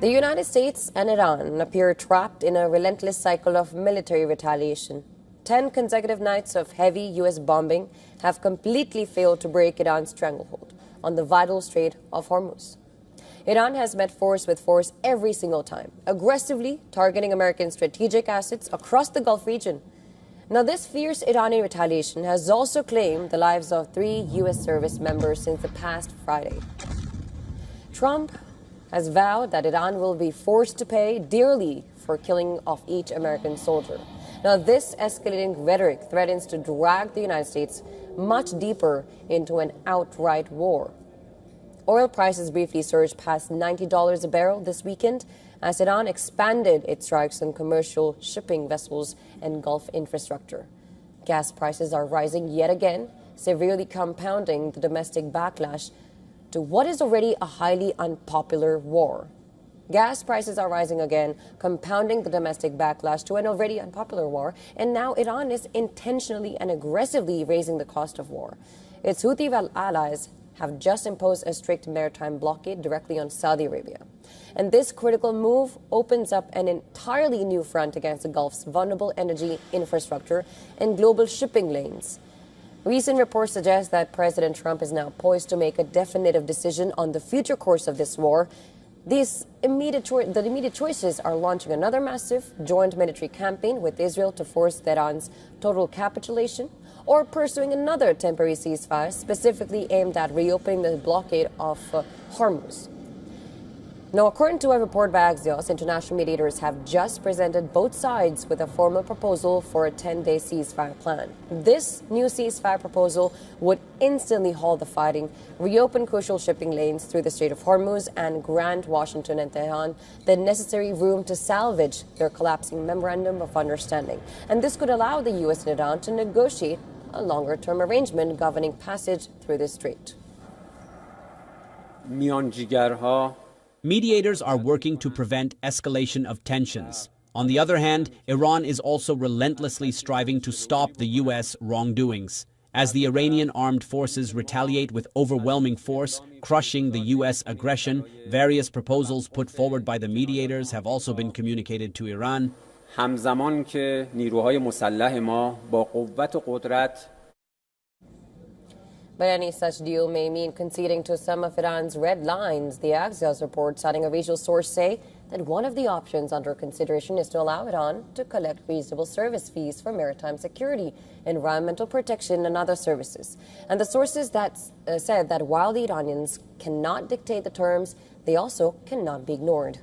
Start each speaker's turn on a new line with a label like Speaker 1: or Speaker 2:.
Speaker 1: The United States and Iran appear trapped in a relentless cycle of military retaliation. 10 consecutive nights of heavy U.S. bombing have completely failed to break Iran's stranglehold on the vital Strait of Hormuz. Iran has met force with force every single time, aggressively targeting American strategic assets across the Gulf region. Now, this fierce Iranian retaliation has also claimed the lives of 3 U.S. service members since the past Friday. Trump has vowed that Iran will be forced to pay dearly for killing off each American soldier. Now, this escalating rhetoric threatens to drag the United States much deeper into an outright war. Oil prices briefly surged past $90 a barrel this weekend as Iran expanded its strikes on commercial shipping vessels and Gulf infrastructure. Gas prices are rising yet again, severely compounding the domestic backlash to what is already a highly unpopular war. Gas prices are rising again, compounding the domestic backlash to an already unpopular war, and now Iran is intentionally and aggressively raising the cost of war. Its Houthi allies have just imposed a strict maritime blockade directly on Saudi Arabia. And this critical move opens up an entirely new front against the Gulf's vulnerable energy infrastructure and global shipping lanes. Recent reports suggest that President Trump is now poised to make a definitive decision on the future course of this war. The immediate choices are launching another massive joint military campaign with Israel to force Iran's total capitulation, or pursuing another temporary ceasefire specifically aimed at reopening the blockade of Hormuz. Now, according to a report by Axios, international mediators have just presented both sides with a formal proposal for a 10-day ceasefire plan. This new ceasefire proposal would instantly halt the fighting, reopen crucial shipping lanes through the Strait of Hormuz, and grant Washington and Tehran the necessary room to salvage their collapsing memorandum of understanding. And this could allow the U.S. and Iran to negotiate a longer-term arrangement governing passage through the strait.
Speaker 2: Mediators are working to prevent escalation of tensions. On the other hand, Iran is also relentlessly striving to stop the U.S. wrongdoings. As the Iranian armed forces retaliate with overwhelming force, crushing the U.S. aggression, various proposals put forward by the mediators have also been communicated to Iran.
Speaker 3: همزمان که نیروهای مسلح ما با قوت و قدرت
Speaker 1: But any such deal may mean conceding to some of Iran's red lines. The Axios report, citing a regional source, say that one of the options under consideration is to allow Iran to collect reasonable service fees for maritime security, environmental protection, and other services. And the sources that said that while the Iranians cannot dictate the terms, they also cannot be ignored.